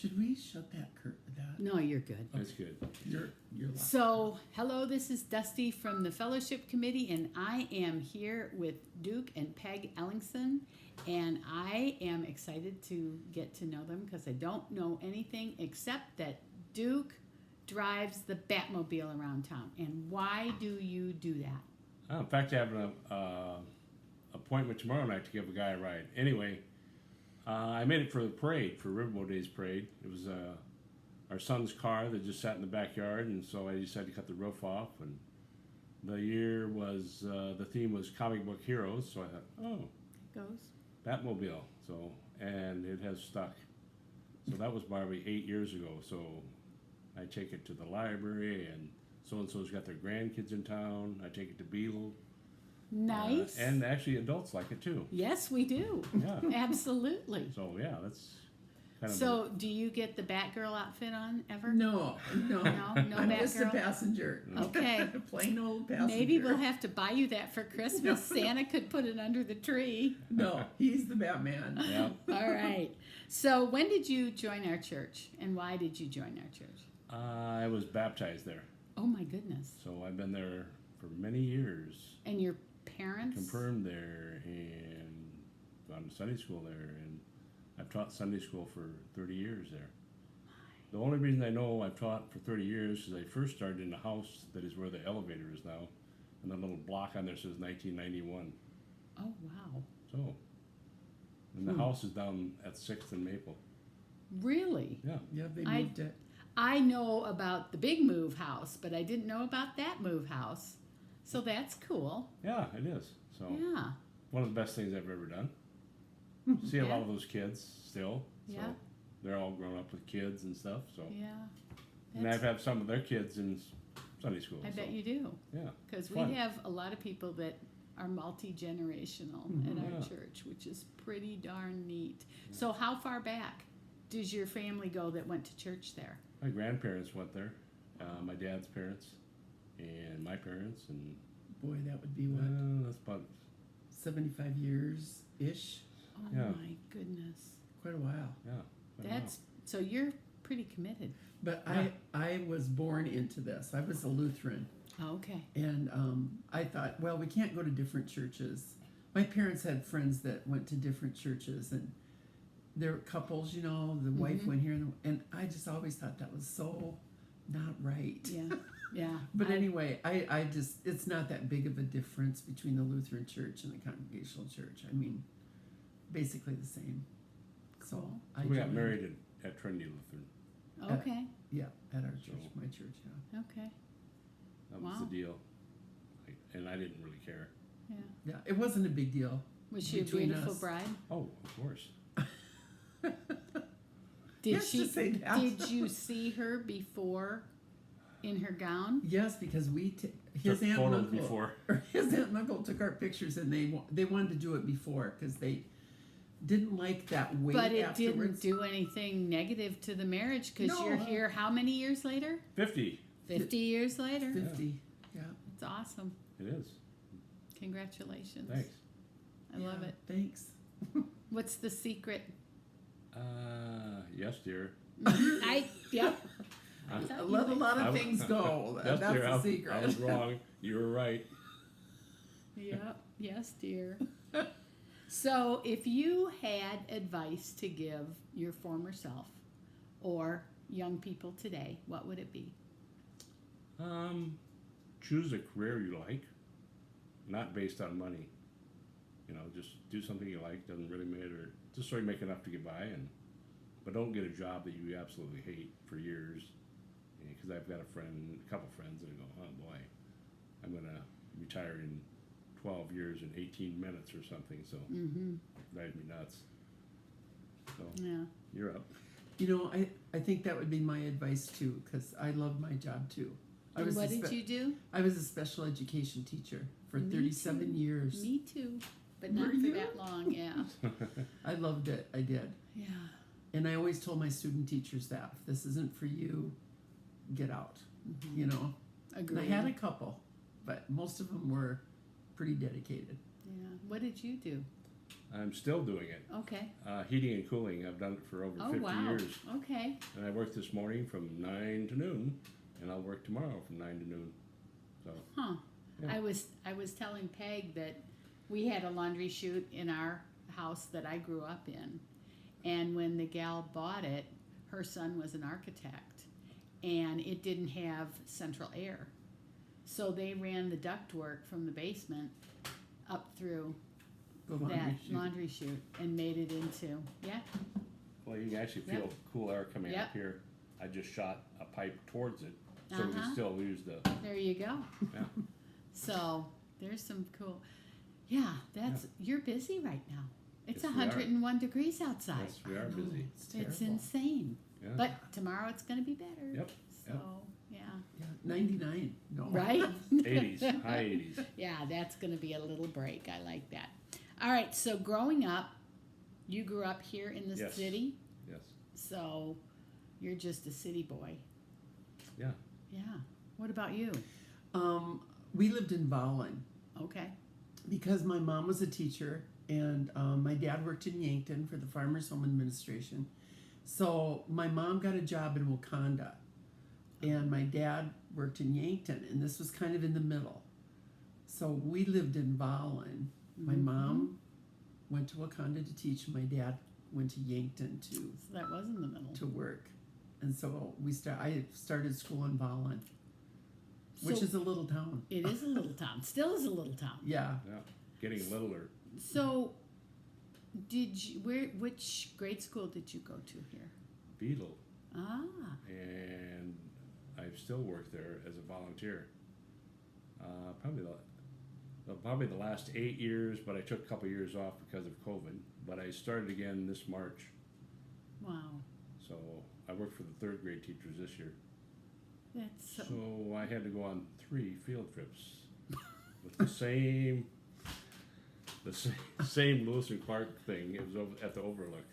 Should we shut that that? No, you're good. That's good. You're live. So, hello, this is Dusty from the Fellowship Committee, and I am here with Duke and Peg Ellingson, and I am excited to get to know them because I don't know anything except that Duke drives the Batmobile around town. And why do you do that? Oh, in fact, I have an appointment tomorrow night to give a guy a ride. Anyway, I made it for the parade, for Riverboat Days parade. It was our son's car that just sat in the backyard, and so I decided to cut the roof off. And the year was, the theme was comic book heroes, so I thought, oh, Goes. Batmobile. So, and it has stuck. So that was probably 8 years ago. So I take it to the library, and so-and-so's got their grandkids in town. I take it to Beetle. Nice. And actually adults like it too. Yes, we do. Yeah. Absolutely. So yeah, that's kind of So, do you get the Batgirl outfit on ever? No. No I'm just a Batgirl? passenger. Okay. A plain old passenger. Maybe we'll have to buy you that for Christmas. Santa could put it under the tree. No, he's the Batman. yeah. All right. So, when did you join our church, and why did you join our church? I was baptized there, Oh my goodness! so I've been there for many years. And your parents? Confirmed there, and gone to Sunday school there, and I've taught Sunday school for 30 years there. The only reason I know I've taught for 30 years is I first started in a house that is where the elevator is now, and the little block on there says 1991. Oh wow! So, and the house is down at 6th and Maple. Really? Yeah. Yeah, they I- moved it. I know about the big move house, but I didn't know about that move house. So that's cool. Yeah, it is. So Yeah. one of the best things I've ever done. See a lot of those kids still. So Yeah. they're all grown up with kids and stuff. So Yeah. and I've had some of their kids in Sunday school. I so, bet you do. Yeah. Because we Fun. have a lot of people that are multi-generational in our Yeah. church, which is pretty darn neat. So how far back does your family go that went to church there? My grandparents went there. My dad's parents and my parents, and Boy, that would be what? that's about 75 years ish. Oh Yeah. my goodness. Quite a while. yeah. I don't That's so you're pretty committed. But Yeah. I was born into this. I was a Lutheran. Oh, okay. And I thought, well, we can't go to different churches. My parents had friends that went to different churches, and there were couples, you know, the wife went here, and I just always thought that was so not right. Yeah. Yeah. But anyway, I just, it's not that big of a difference between the Lutheran church and the Congregational church. I mean, basically the same. So Cool. I know. We got joined- married at Trinity Lutheran. Okay. Yeah, at our church, So- my church, yeah. Okay. That was Wow. the deal. And I didn't really care. Yeah. Yeah, it wasn't a big deal. Was she a Between beautiful us. bride? Oh, of course. Did Yes, she? to say that. Did you see her before in her gown? Yes, because his Took aunt and photos uncle, before. or his aunt and uncle took our pictures, and they wanted to do it before because they didn't like that wait But it afterwards. didn't do anything negative to the marriage because No. you're here how many years later? 50. 50 years later. 50. Yeah. It's awesome. It is. Congratulations. Thanks. I love Yeah, it. Thanks. What's the secret? Yes, dear. Yep. I Let a lot I- of things go. Yes, That's dear. the secret. I was wrong. You were right. Yep. Yes, dear. So, if you had advice to give your former self or young people today, what would it be? Choose a career you like, not based on money. You know, just do something you like. Doesn't really matter. Just so you make enough to get by, but don't get a job that you absolutely hate for years. Because I've got a couple friends that go, oh boy, I'm gonna retire in 12 years and 18 minutes or something. So drives me nuts. So Yeah. you're up. You know, I think that would be my advice too, because I love my job too. And what did you do? I was a special education teacher for Me 37 too. years. Me too, but Were not for you? that long. Yeah. I loved it. I did. Yeah. And I always told my student teachers that if this isn't for you, get out. You know. Agreed. And I had a couple, but most of them were pretty dedicated. Yeah. What did you do? I'm still doing it. Okay. Heating and cooling. I've done it for over Oh 50 wow. years. Okay. And I worked this morning from 9 to noon, and I'll work tomorrow from 9 to noon. So, Huh. Yeah. I was telling Peg that we had a laundry chute in our house that I grew up in, and when the gal bought it, her son was an architect, and it didn't have central air, so they ran the ductwork from the basement up through The that laundry chute. laundry chute and made it into well, you can actually feel Yep. cool air coming Yep. up here. I just shot a pipe towards it, so we Uh-huh. can still use the. There you go. Yeah. So there's some cool. Yeah, you're busy right now. It's Yes, we are. 101 degrees outside. Yes, we are I know, busy. It's It's terrible. insane. Yeah. But tomorrow it's going to be better. Yep, So, yep. Yeah, 99. No. Right? 80s, high 80s. Yeah, that's going to be a little break. I like that. All right, so growing up, you grew up here in the Yes. city, Yes. so you're just a city boy. Yeah. Yeah. What about you? We lived in Vollen Okay. because my mom was a teacher and my dad worked in Yankton for the Farmers Home Administration. So my mom got a job in Wakanda and my dad worked in Yankton, and this was kind of in the middle. So we lived in Vollen. My Mhm. mom went to Wakanda to teach. My dad went to Yankton So that was in the middle. to work, and so I started school in Vollen, which So is a little town. it is a little town. Still is a little town. Yeah, Yeah. Getting littler. So, which grade school did you go to here? Beetle. Ah, And I've still worked there as a volunteer. Probably the last 8 years, but I took a couple years off because of COVID. But I started again this March, wow. so I worked for the third grade teachers this year. That's so. So I had to go on 3 field trips with the same Lewis and Clark thing. It was at the Overlook.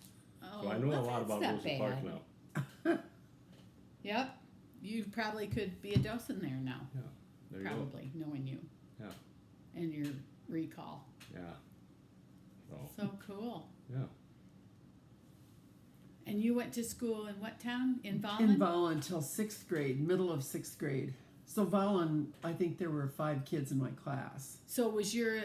Oh, So I know well, a lot that's about not Lewis and Clark bad. now. Yep. You probably could be a docent there now. Yeah, there you Probably, knowing you. Yeah. And your recall. go. Yeah. So So cool. yeah. And you went to school in what town? In Vollen? in Vollen till 6th grade, middle of 6th grade. So Vollen, I think there were 5 kids in my class. So was your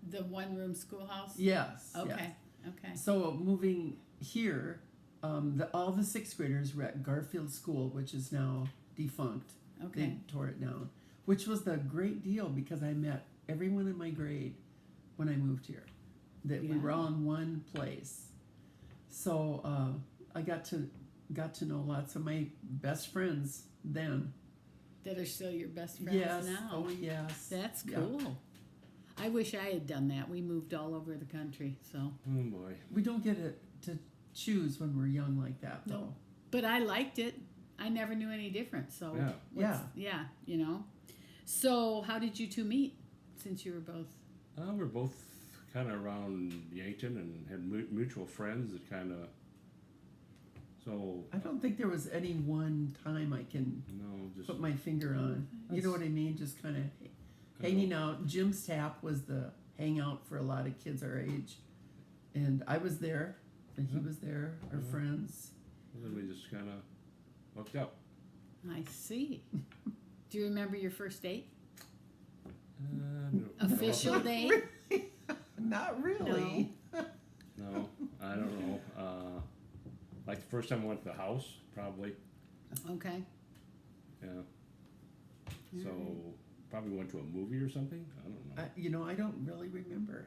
the one room schoolhouse? Yes. Okay. yes. Okay. So moving here, all the 6th graders were at Garfield School, which is now defunct. Okay. They tore it down, which was the great deal because I met everyone in my grade when I moved here. That we were Yeah. all in one place. So I got to know lots of my best friends then. That are still your best friends Yes. now. Oh yes. That's Yeah. cool. I wish I had done that. We moved all over the country, so. Oh boy. We don't get to choose when we're young like that though. No. But I liked it. I never knew any different. So Yeah. yeah, you know. So how did you two meet? Since you were both. We're both kind of around Yankton and had mutual friends that kind of. So I don't think there was any one time I can just put my finger on. You know what I mean? Just kind of hanging out. Jim's Tap was the hangout for a lot of kids our age, and I was there, and he Yeah. was there. Our Yeah. friends. And then we just kind of hooked up. I see. Do you remember your first date? No. Official date? Not really. No, I don't know. Like the first time I went to the house, probably. Okay. Yeah. Alright. So probably went to a movie or something. I don't know. I don't really remember.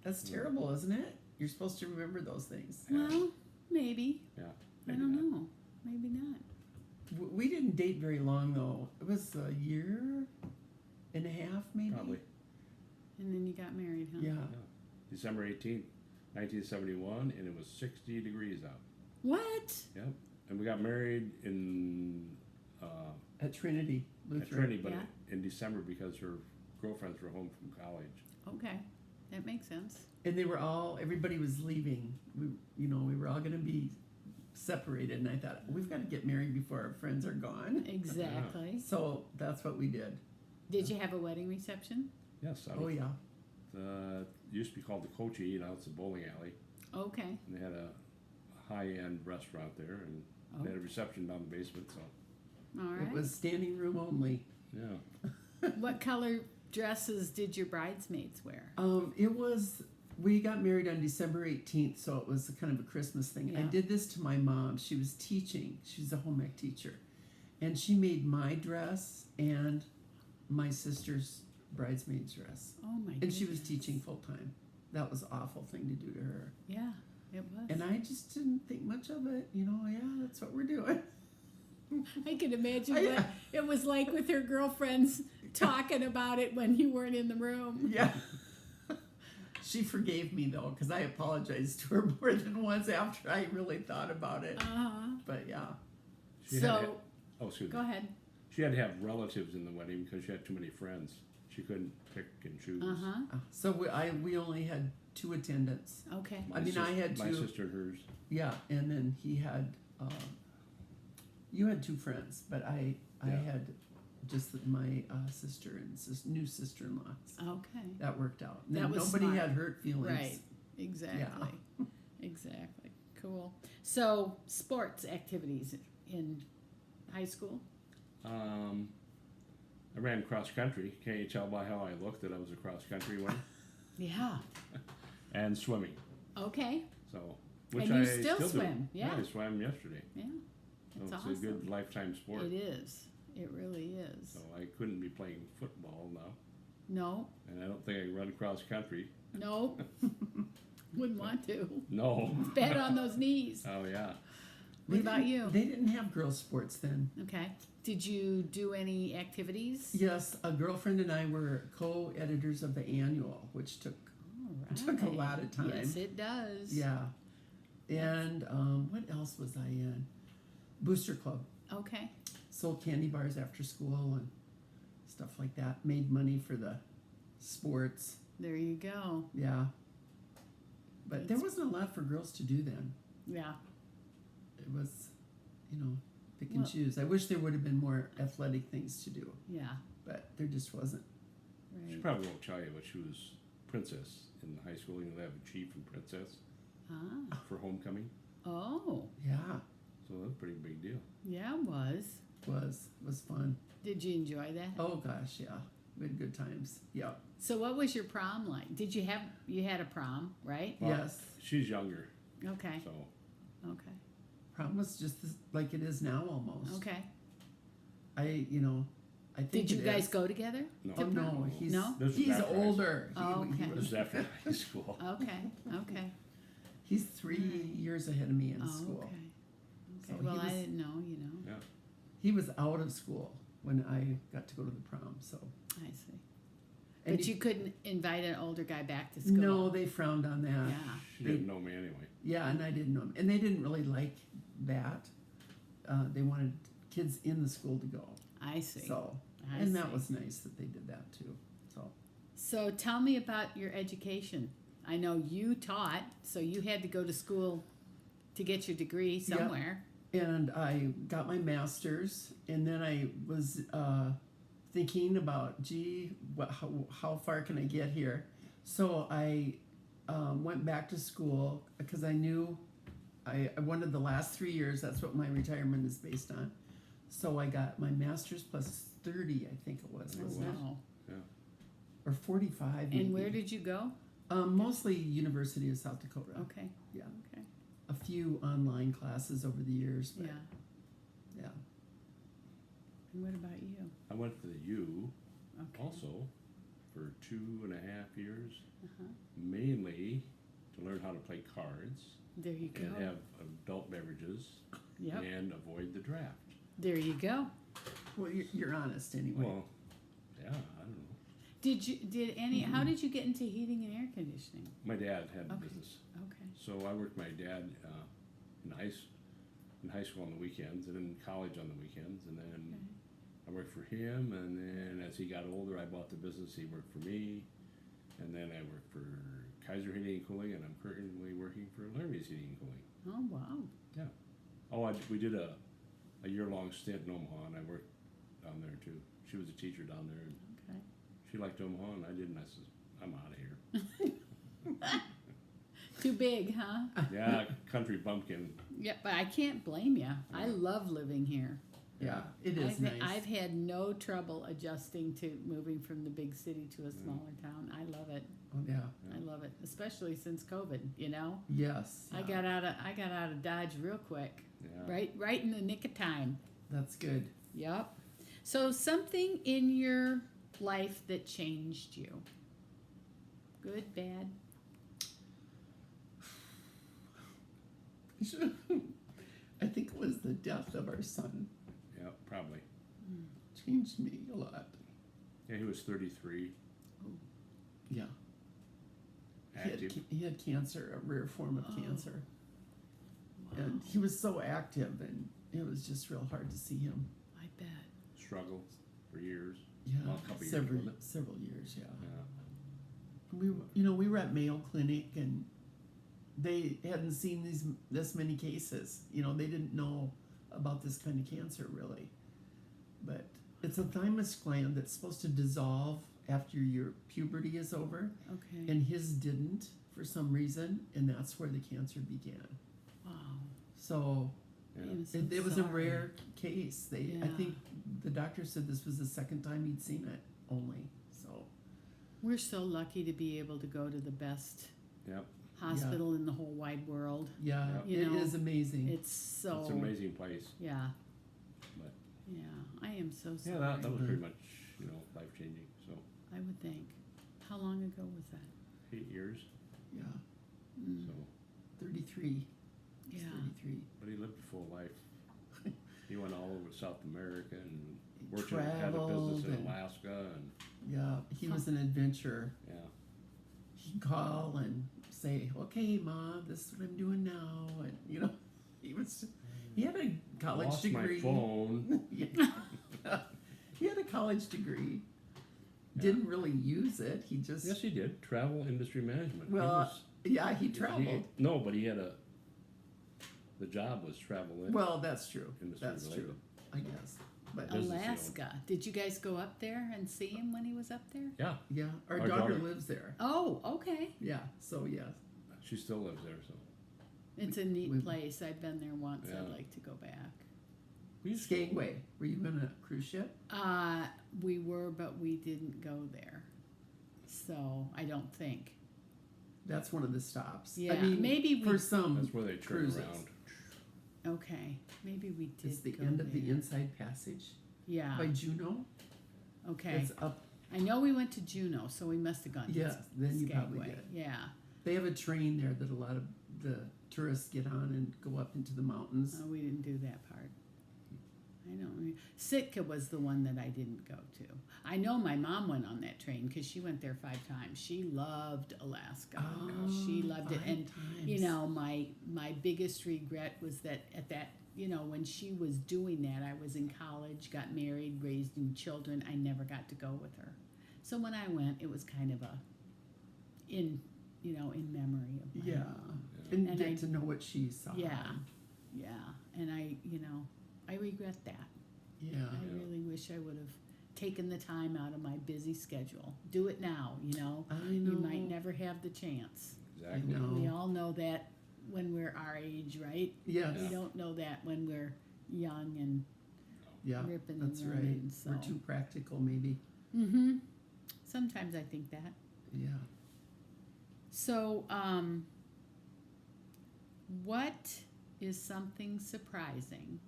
That's terrible, isn't it? You're supposed to remember those things. Yeah. Well, maybe. Yeah. I maybe don't not. know. Maybe not. We didn't date very long though. It was a year and a half, maybe. Probably. And then you got married, huh? Yeah. December 18th, 1971, and it was 60 degrees out. What? Yep. And we got married in At Trinity Lutheran. at Trinity, but Yeah. in December because her girlfriends were home from college. Okay. That makes sense. And everybody was leaving. We were all going to be separated, and I thought we've got to get married before our friends are gone. Exactly. So that's what we did. Did you have a wedding reception? Yes. Oh yeah. used to be called the Coachy, now it's a bowling alley. Okay. And they had a high-end restaurant there, and they had a reception down the basement, so, All right. It was standing room only. yeah. What color dresses did your bridesmaids wear? We got married on December 18th, so it was kind of a Christmas thing. I Yeah. did this to my mom. She was teaching. She's a home ec teacher. And she made my dress and my sister's bridesmaid's dress. Oh my And goodness. she was teaching full time. That was an awful thing to do to her. Yeah, it was. And I just didn't think much of it. You know, yeah, that's what we're doing. I can imagine I- what it was like with her girlfriends talking about it when you weren't in the room. Yeah. She forgave me though, because I apologized to her more than once after I really thought about it. Uh-huh. But yeah. She had to So, oh, excuse go me. ahead. She had to have relatives in the wedding because she had too many friends. She couldn't pick and choose. Uh-huh. So we only had 2 attendants. Okay. I mean, I had My 2. sister and hers. Yeah, and then he had. You had 2 friends, but I Yeah. had just my sister and new sister-in-law. Okay. That worked out. And That then was nobody smart. had hurt feelings. Right. Exactly. Exactly. Cool. So, sports activities in high school? I ran cross country. Can't you tell by how I looked that I was a cross country winner? Yeah. And swimming. Okay. So, And you still swim, do. yeah. I swam yesterday. Yeah. So That's it's awesome. a good lifetime sport. It is. It really is. So I couldn't be playing football now, No. and I don't think I can run cross country. No. Wouldn't want to. No. Bad on those knees. Oh yeah. What about you? They didn't have girls' sports then. Okay. Did you do any activities? Yes, a girlfriend and I were co-editors of the annual, which took All took a lot of time. Yes, it does. Yeah. And what else was I in? Booster Club. Okay. Sold candy bars after school and stuff like that. Made money for the sports. There you go. Yeah. But there wasn't a lot for girls to do then. Yeah. It was, pick and Well- choose. I wish there would have been more athletic things to do, Yeah. but there just wasn't. She Right. probably won't tell you, but she was princess in high school. They have a chief and princess Ah. for homecoming, Oh. Yeah, so that's a pretty big deal. Yeah, it was. was fun. Did you enjoy that? Oh gosh, yeah. We had good times. Yeah. So what was your prom like? You had a prom, right? Well, Yes. She's younger, Okay. so Okay. Prom was just like it is now almost. Okay. I think Did you it guys is. go together? no. Oh no, he's No? This was he's after high older. Oh, okay. This is after high school. Okay. Okay. He's 3 years ahead of me in Oh, school. okay. So Okay. Well, he I was- didn't know. You know. Yeah. He was out of school when I got to go to the prom. So. I see. And But he- you couldn't invite an older guy back to school. No, they frowned on that. Yeah. She didn't know me anyway. Yeah, and I didn't know him. And they didn't really like that. They wanted kids in the school to go. I see. So, I and that see. was nice that they did that too. So, So tell me about your education. I know you taught, so you had to go to school to get your degree Yep. somewhere. and I got my master's, and then I was thinking about, how far can I get here? So I went back to school because I knew I wanted the last 3 years. That's what my retirement is based on. So I got my master's plus 30, I think it was, Oh, wasn't it? Wow. Or 45. And where maybe. did you go? Mostly University of South Dakota. Okay. Yeah. Okay. A few online classes over the years, but Yeah. yeah. And what about you? I went to the U Okay. also for 2.5 years, Uh-huh. mainly to learn how to play cards There you go. and have adult beverages Yep. and avoid the draft. There you go. Well, you're honest anyway. Well, yeah, I don't know. How did you get into heating and air conditioning? My dad had a Okay. business, Okay. so I worked my dad in high school on the weekends and in college on the weekends, and then I worked for him. And then as he got older, I bought the business. He worked for me, and then I worked for Kaiser Heating and Cooling, and I'm currently working for Larry's Heating and Cooling. Oh wow. We did a year-long stint in Omaha, and I worked down there too. She was a teacher down there, and Okay. she liked Omaha, and I didn't. I said, I'm out of here. Too big, huh? Yeah, country bumpkin. Yeah, but I can't blame you. I love living here. Yeah, it is nice. I've had no trouble adjusting to moving from the big city to a smaller town. I love it. Oh, yeah. I love it, especially since COVID. You know, Yes. I yeah. got out of Dodge real quick, Yeah. right in the nick of time. That's good. Yep. So something in your life that changed you. Good, bad. I think it was the death of our son. Yeah, probably. Changed me a lot. Yeah, he was 33, Yeah. active. He had cancer, a rare form of Oh. cancer. Wow. And he was so active, and it was just real hard to see him. I bet. Struggled for years. Yeah, Well, a couple years, several wasn't it? several years. Yeah. Yeah. We were at Mayo Clinic, and they hadn't seen this many cases. They didn't know about this kind of cancer really, but it's a thymus gland that's supposed to dissolve after your puberty is over, Okay. and his didn't for some reason, and that's where the cancer began. Wow. So Yeah. I'm so it was a sorry. rare case. I Yeah. think the doctor said this was the second time he'd seen it only. So We're so lucky to be able to go to the best Yep. hospital in the whole wide world. yeah, You it know, is amazing. It's so. It's an amazing place. Yeah. But Yeah. I am so sorry. yeah, that was pretty much, life changing. So I would think. How long ago was that? 8 years. Yeah, Mm, So, 33. He's yeah. 33. but he lived a full life. He went all over South America and worked had a Traveled business in and- Alaska and Yeah, he was an adventurer. yeah. He'd call and say, "Okay, Mom, this is what I'm doing now," and he had a college Lost degree. my phone. Yeah. He had a college degree. Didn't really use it. He just Yes, he did. Travel industry management. Well, he He traveled. no, but he had the job was travel in. Well, that's true. Industry That's related. true. I guess. But business he owned. Alaska. Did you guys go up there and see him when he was up there? Yeah, yeah, our Our daughter daughter- lives there. Oh, okay. Yeah. So yeah. she still lives there. So It's a neat we- place. I've been there once. Yeah. I'd like to go back. we used to- Skagway. Were you on a cruise ship? We were, but we didn't go there. So I don't think. That's one of the stops. Yeah, I mean, maybe for we- some That's where they turn cruises. around. Okay, maybe we did. It's the go end of the there. Inside Passage Yeah. by Juneau. Okay. It's up. I know we went to Juneau, so we must have gone. Yeah, to then you Skagway. probably did. Yeah. They have a train there that a lot of the tourists get on and go up into the mountains. Oh, we didn't do that part. I don't remember. Sitka was the one that I didn't go to. I know my mom went on that train because she went there 5 times. She loved Alaska. She loved it. 5 And times. my biggest regret was that at that, when she was doing that, I was in college, got married, raised children. I never got to go with her. So when I went, it was kind of in memory of my Yeah, mom. and, And get I- to know what she saw. Yeah. Yeah. And I regret that. Yeah. I really wish I would have taken the time out of my busy schedule. Do it now, I know. You might never have the chance. Exactly. I know. We all know that when we're our age, right? Yes. We don't know that when we're young and Yeah. ripping That's and right. running. So. We're too practical, maybe. Mm-hmm. Sometimes I think that. Yeah. So, what is something surprising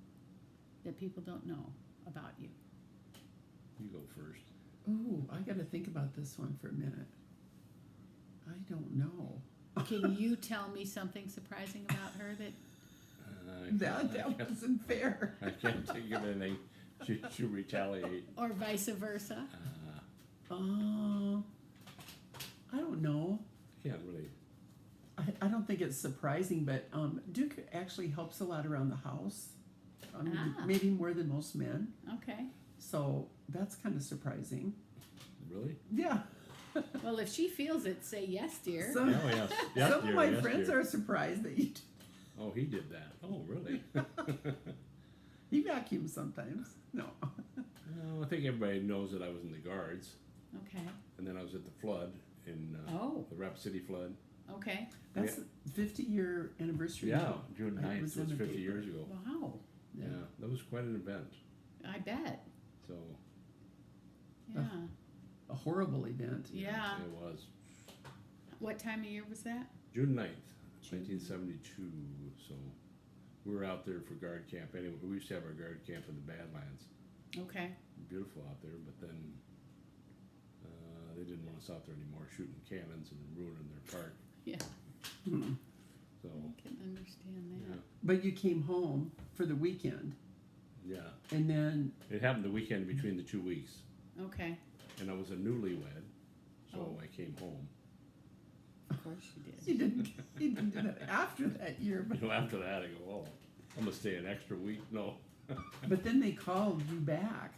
that people don't know about you? You go first. Ooh, I got to think about this one for a minute. I don't know. Can you tell me something surprising about her that? That wasn't fair. I can't think of anything. Should retaliate. Or vice versa? I don't know. Can't really. I don't think it's surprising, but Duke actually helps a lot around the house. Ah. Maybe more than most men. Okay. So that's kind of surprising. Really? Yeah. Well, if she feels it, say yes, dear. Some, Oh yes. Yes, some dear, of my yes, friends dear. are surprised that you. Oh, he did that. Oh, really? He vacuums sometimes. No. Well, I think everybody knows that I was in the Guards, Okay. and then I was at the flood in Oh. the Rapid City flood. Okay. That's the 50-year anniversary. Yeah, June I 9th was was in the 50 years paper. ago. Wow. Yeah, that was quite an event. I bet. So Yeah. A horrible event. Yeah. it was What time of year was that? June 9th, June. 1972. So we were out there for guard camp. Anyway, we used to have our guard camp in the Badlands. Okay. Beautiful out there, but then they didn't want us out there anymore, shooting cannons and ruining their park. Yeah. Hmm. So I can understand that. yeah, But you came home for the weekend, yeah. and then It happened the weekend between the 2 weeks, Okay. and I was a newlywed, so Oh. I came home. Of course you did. you didn't do that after that year. But, After that, I go, oh, I'm gonna stay an extra week. No, but then they called you back,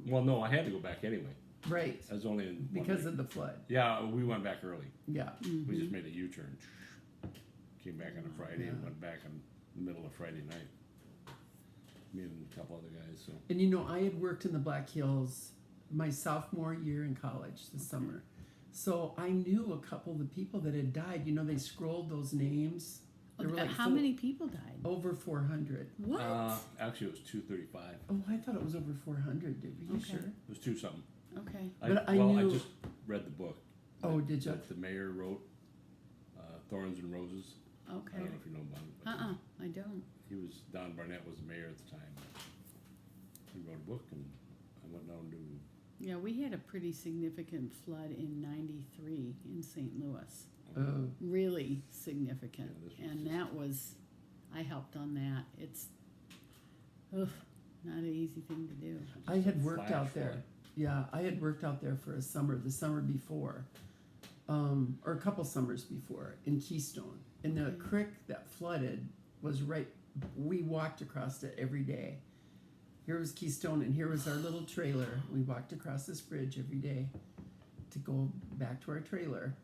well, no, I had to go back anyway. right? I was only in one Because week. of the flood. Yeah, we went back early. Yeah. We just made a U-turn. Came back on a Friday and Yeah. went back in the middle of Friday night. Me and a couple other guys. So And you know, I had worked in the Black Hills my sophomore year in college this summer. So I knew a couple of the people that had died. You know, they scrolled those names. There were like How many people died? over 400. What? actually, it was 235. Oh, I thought it was over 400. Are you Okay. sure? It was 2 something. Okay. But I I knew- just read the book. Oh, did you? That the mayor wrote, Thorns and Roses. I Okay. don't know if you know about it. But I don't. He was, Don Barnett was the mayor at the time. He wrote a book, and I went down to, Yeah, we had a pretty significant flood in '93 in St. Louis. Oh, Really significant. Yeah, this was And just- that was, I helped on that. It's, ugh, not an easy thing to do. I had worked Flash out there. flood. Yeah, I had worked out there for a summer, the summer before, or a couple summers before in Keystone. And the Okay. creek that flooded was right, we walked across it every day. Here was Keystone, and here was our little trailer. We walked across this bridge every day to go back to our trailer.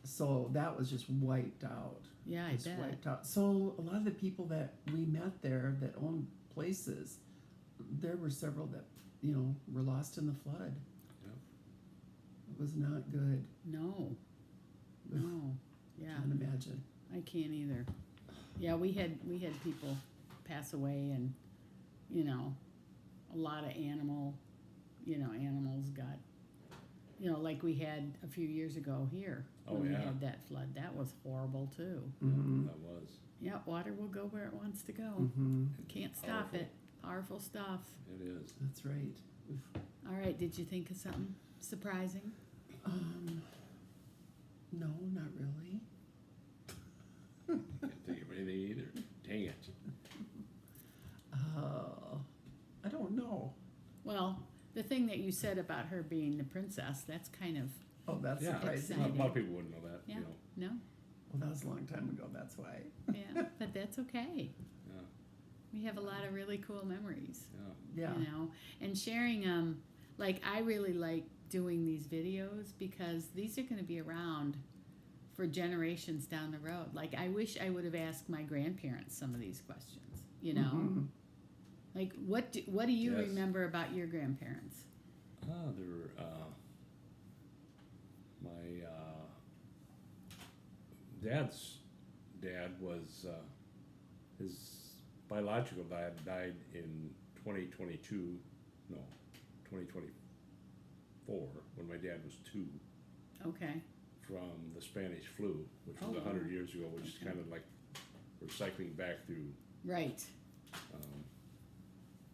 So that was just wiped out. Yeah, I Just bet. wiped out. So a lot of the people that we met there that owned places, there were several that, you know, were lost in the flood. Yep. It was not good. No. No. Yeah, Can't imagine. I can't either. Yeah, we had people pass away, and you know, a lot of animals got, you know, like we had a few years ago here Oh, when we yeah. had that flood. That was horrible too. Mm-hmm. that was. Yeah, water will go where it wants to go. Mm-hmm. Can't stop Powerful. it. Powerful stuff. It is. That's right. All right, did you think of something surprising? No, not really. Can't think of anything either. Dang it. I don't know. Well, the thing that you said about her being the princess, that's kind of, Oh, that's Yeah, surprising. a lot of people wouldn't know that. yeah, You know. no? Well, that was a long time ago. That's why. Yeah, but that's okay. Yeah. We have a lot of really cool memories, Yeah. Yeah. you know, and sharing them. Like, I really like doing these videos because these are going to be around for generations down the road. Like, I wish I would have asked my grandparents some of these questions, you know? Mhm. Like, what do you Yes. remember about your grandparents? There were, my dad's dad was, his biological dad died in 2022, no, 2024, when my dad was 2, Okay. from the Spanish flu, which was Oh, 100 wow. years ago, which is Okay. kind of like, we're cycling back through. Right.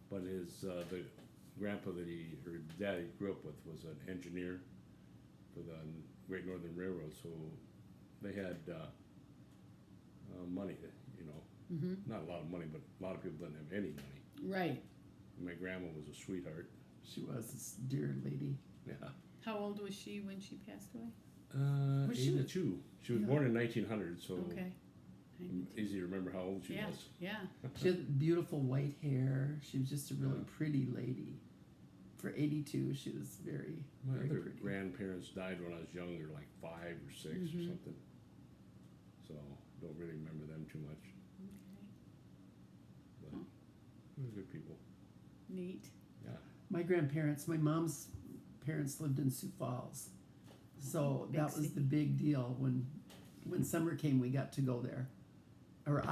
But the grandpa that or dad he grew up with was an engineer for the Great Northern Railroad, so they had money, you know, Mm-hmm. not a lot of money, but a lot of people didn't have any money. Right. And my grandma was a sweetheart. She was this dear lady. Yeah. How old was she when she passed away? Was she- 82. She was Yeah. born in 1900, so Okay. easy to remember how old she Yeah. was. Yeah. She had beautiful white hair. She was just a really Yeah. pretty lady. For 82, she was very, My very other pretty. grandparents died when I was younger, like 5 or 6 or Mhm. something. So don't really remember them too much. Okay. But Huh. they were good people. Neat. Yeah. My grandparents, my mom's parents lived in Sioux Falls. So Big that was city. the big deal when when summer came, we got to go there. Or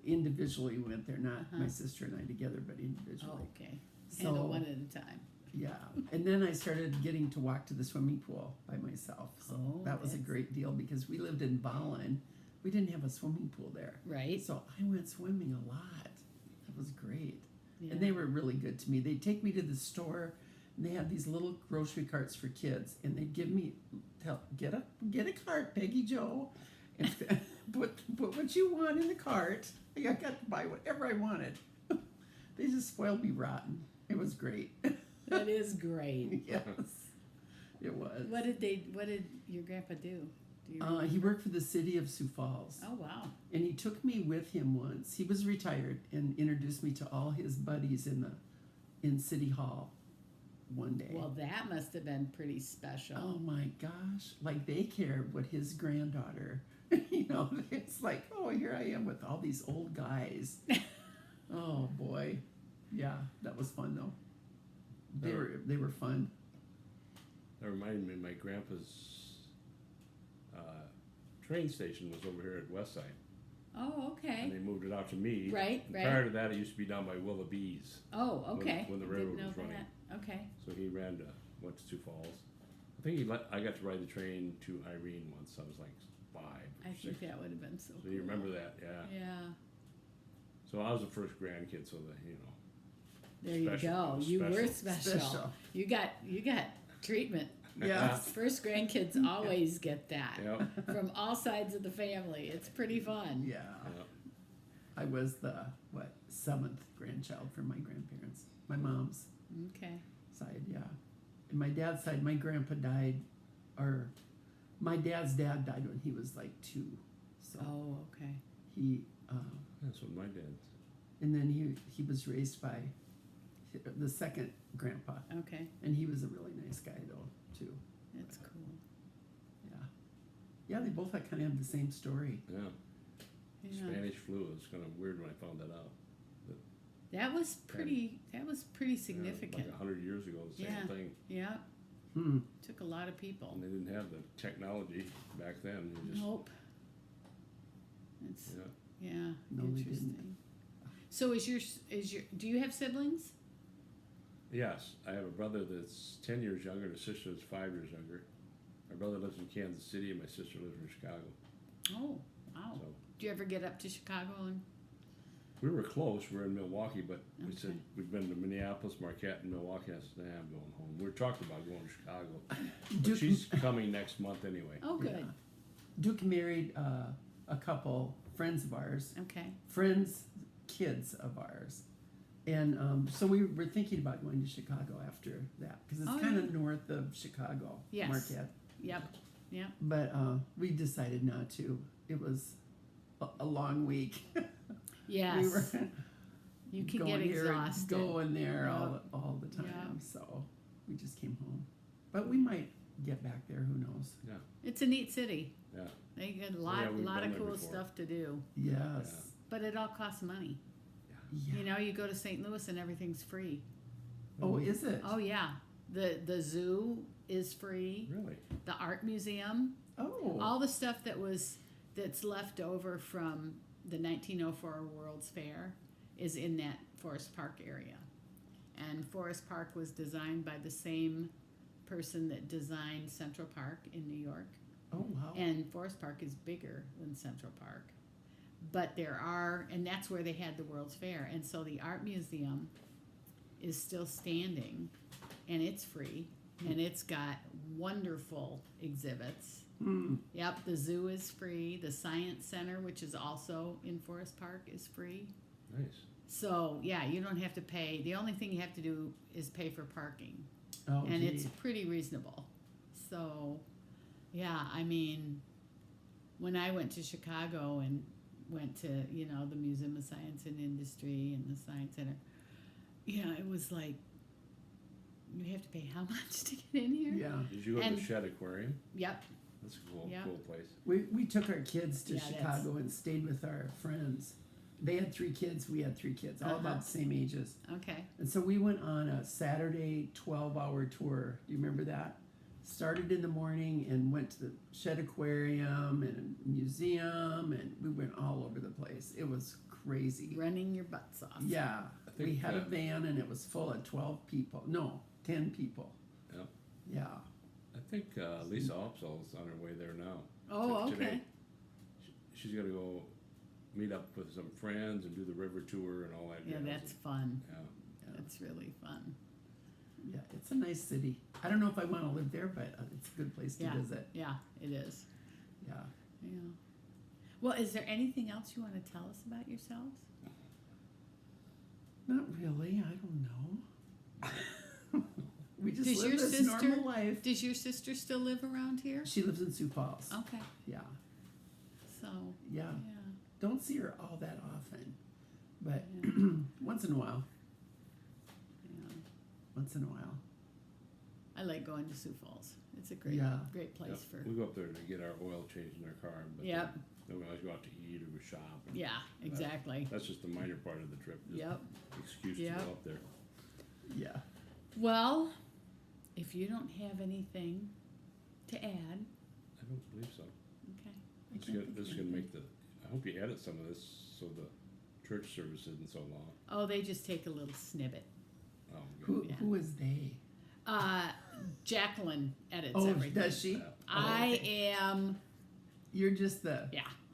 individually went there, not my sister and I together, but individually. Oh, okay. So, Handle one at a time. yeah. And then I started getting to walk to the swimming pool by myself. So Oh, that was a that's- great deal because we lived in Ballin. We didn't have a swimming pool there. Right. So I went swimming a lot. That was great. Yeah. And they were really good to me. They'd take me to the store and they had these little grocery carts for kids and they'd give me, get a cart, Peggy Joe, and put what you want in the cart. I got to buy whatever I wanted. They just spoiled me rotten. It was great. That is great. Yes, it was. What did your grandpa do? Do you He remember? worked for the city of Sioux Falls. Oh, wow. And he took me with him once. He was retired and introduced me to all his buddies in City Hall one day. Well, that must have been pretty special. Oh my gosh. Like they cared what his granddaughter, it's like, oh, here I am with all these old guys. Oh boy. Yeah, that was fun though. They were fun. That reminded me, my grandpa's train station was over here at Westside, Oh, and okay. they moved it out to me. Right, And right. prior to that, it used to be down by Willoughby's, Oh, okay. when the Didn't railroad know was running. that. Okay. so he went to Sioux Falls. I think I got to ride the train to Irene once. I was like 5 I or think 6. that would have been so So you cool. remember that, yeah. Yeah. So I was the first grandkid, so that There you Special. go. You were Special. special. You got treatment. Yes. First grandkids always get that yeah. from all sides of the family. It's pretty fun. Yeah. I was the 7th grandchild from my grandparents. My mom's Okay. side, yeah. And my dad's side, my grandpa died, or my dad's dad died when he was like 2. So Oh, okay. he, That's what my dad. and then he was raised by the second grandpa, Okay. and he was a really nice guy though too. That's cool. Yeah, yeah. They both kind of have the same story. Yeah. Yeah. Spanish flu. It was kind of weird when I found that out. That was pretty Yeah, significant. like 100 years ago, the same Yeah. thing. Yeah. Hmm. Took a lot of people. And they didn't have the technology back then. They just, Nope. It's yeah. yeah, No, they interesting. didn't. So is your do you have siblings? Yes, I have a brother that's 10 years younger and a sister that's 5 years younger. My brother lives in Kansas City and my sister lives in Chicago. Oh, wow. So Do you ever get up to Chicago and we were close. We were in Milwaukee, but we said Okay. we've been to Minneapolis, Marquette, and Milwaukee. I said, I'm going home. We were talking about going to Chicago. But Duke, she's coming next month anyway. Oh, good. Yeah. Duke married a couple friends of ours, Okay. friends, kids of ours. And so we were thinking about going to Chicago after that because it's Oh, kind yeah. of north of Chicago, Yes. Marquette. Yep. Yep. But we decided not to. It was a long week. Yes. We were You can going get here, exhausted. going there Yep. all the time. Yep. So we just came home. But we might get back there. Who knows? It's a neat city. Yeah. They got a yeah, lot we've of been there cool before. stuff to do. Yes. But it all costs money. Yeah. You know, you go to St. Louis and everything's free. Oh, is it? Oh yeah. The zoo is free. Really? The art museum. Oh. All the stuff that's left over from the 1904 World's Fair is in that Forest Park area. And Forest Park was designed by the same person that designed Central Park in New York. Oh, wow. And Forest Park is bigger than Central Park. But and that's where they had the World's Fair. And so the art museum is still standing, and it's free, and it's got wonderful exhibits. Hmm. Yep, the zoo is free. The Science Center, which is also in Forest Park, is free. Nice. So, yeah, you don't have to pay. The only thing you have to do is pay for parking. Oh, And gee. it's pretty reasonable. So, yeah, I mean, when I went to Chicago and went to, the Museum of Science and Industry and the Science Center, it was like, you have to pay how much to get in here? Yeah. Did you go to And- the Shed Aquarium? Yep. That's a cool, Yeah. cool place. We took our kids to Yeah, that's- Chicago and stayed with our friends. They had 3 kids, we had 3 kids, all Uh-huh. about the same ages. Okay. And so we went on a Saturday 12-hour tour. Do you remember that? started in the morning and went to the Shed Aquarium and museum, and we went all over the place. It was crazy. Running your butts off. Yeah, I think, we had a van and it was full of 12 people. No, 10 people. Yeah. Yeah. I think Lisa Opsal's on her way there now. Oh, Today. okay. She's gonna go meet up with some friends and do the river tour and all that. Yeah, jazz. that's fun. Yeah. That's really fun. Yeah, it's a nice city. I don't know if I want to live there, but it's a good place to Yeah. visit. Yeah, it is. Yeah. Yeah. Well, is there anything else you want to tell us about yourselves? Not really. I don't know. We just Does live your this sister- normal life. Does your sister still live around here? She lives in Sioux Falls. Okay. Yeah. So, Yeah. yeah. Don't see her all that often, but Yeah. once in a while. Yeah. Once in a while. I like going to Sioux Falls. It's a great, Yeah. great place Yep. for. We go up there to get our oil changed in our car, but Yep. then we always go out to eat or we shop. And Yeah, exactly. That's just the minor part of the trip. Just Yep. excuse Yep. to go up there. Yeah. Well, if you don't have anything to add, I don't believe so. okay. This is gonna make the. I hope you edit some of this so the church service isn't so long. Oh, they just take a little snippet. Oh, good. Yeah. Who is they? Jacqueline edits Oh, everything. does she? Yeah. I okay. am, You're just the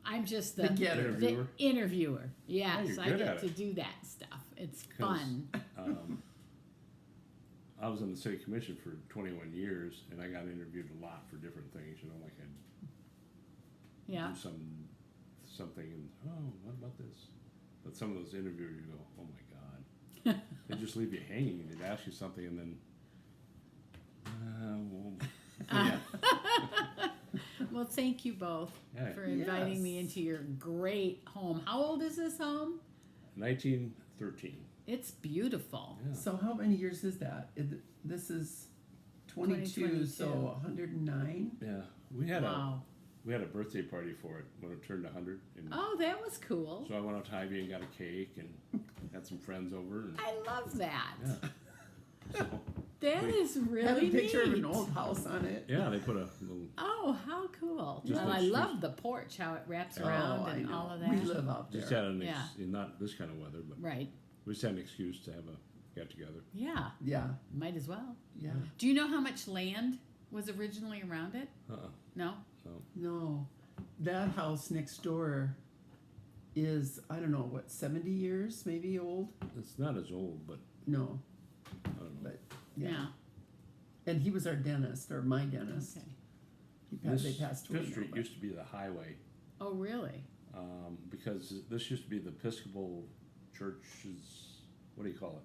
I'm just the getter. Interviewer? interviewer. Yes, you're I good get at to it. do that stuff. It's 'Cause, fun. I was on the city commission for 21 years, and I got interviewed a lot for different things. You know, like I'd Yeah. do something, and what about this? But some of those interviews, you go, oh my god, they just leave you hanging. They'd ask you something, and then, yeah, Well, thank you both Yeah. for inviting me Yes. into your great home. How old is this home? 1913. It's beautiful. Yeah. So how many years is that? This is 22, so 2022. 109. Yeah, we had Wow. a birthday party for it when it turned 100, and Oh, that was cool. so I went out to Hy-Vee and got a cake and had some friends over, and I love that. yeah. So, That We- is I have really a picture neat. of an old house on it. yeah, they put a little. Oh, how cool. Just Well, like I she's- love the porch, how it wraps Oh, around I and know. all of that. We live out there. Just had an Yeah. not this kind of weather, but Right. we just had an excuse to have a get together. Yeah. Yeah, Might as well. yeah. Do you know how much land was originally around it? No? No, that house next door is, I don't know, what, 70 years maybe old? It's not as old, but No, I don't know. but yeah. And he was our dentist, or my dentist. Okay. They passed away. Fifth now, Street but- used to be the highway Oh, really? because this used to be the Episcopal Church's. What do you call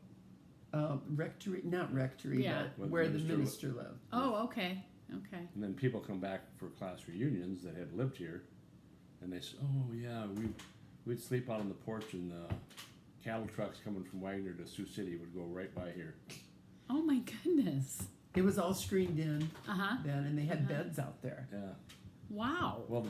it? Rectory, not rectory, Yeah. but where the Minister minister lived. Oh, okay. Okay. And then people come back for class reunions that had lived here, and they say, "Oh yeah, we'd sleep out on the porch, and the cattle trucks coming from Wagner to Sioux City would go right by here." Oh, my goodness. It was all screened in Uh-huh. then, and they had Uh-huh. beds out there. Yeah. Wow. Well,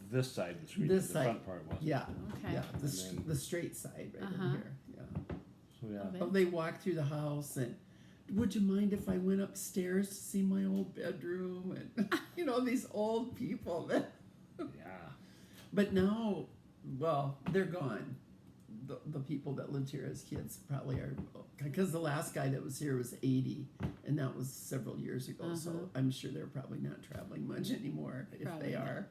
this side of the screen, This the side. front part was. Yeah, Okay. yeah, And then- the straight side right Uh-huh. in here. Yeah. So yeah. Oh, Oh, they walked through the house and, would you mind if I went upstairs to see my old bedroom? And, you know, these old people. That, Yeah. but now, well, they're gone. The people that lived here as kids probably are, because the last guy that was here was 80, and that was several years ago. So Uh-huh. I'm sure they're probably not traveling much anymore if Probably they not. are.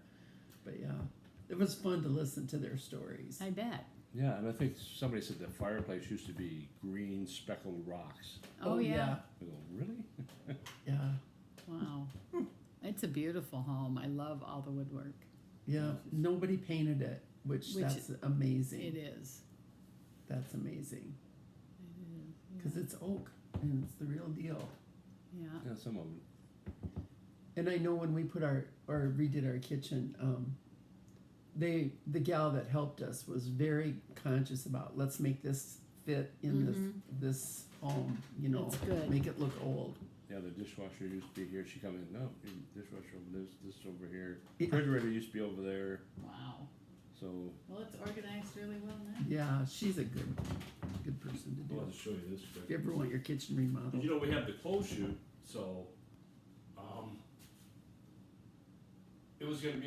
But yeah, it was fun to listen to their stories. I bet. Yeah, and I think somebody said the fireplace used to be green speckled rocks. Oh, yeah. I go, really? Yeah, Wow. It's a beautiful home. I love all the woodwork. yeah. Nobody painted it, which that's amazing. It is. That's amazing It is. because it's oak and it's the real deal. Yeah. Yeah, some of them. And I know when we put redid our kitchen, the gal that helped us was very conscious about let's make this fit in this home, you know, That's good. make it look old. Yeah, the dishwasher used to be here. She come in, no, your dishwasher over this over here. Yeah. Refrigerator used to be over there. Wow. So Well, it's organized really well now. Yeah, she's a good person to do. I'll just show you this If quick. you ever want your kitchen remodeled. You know, we have the clothes chute, so was gonna be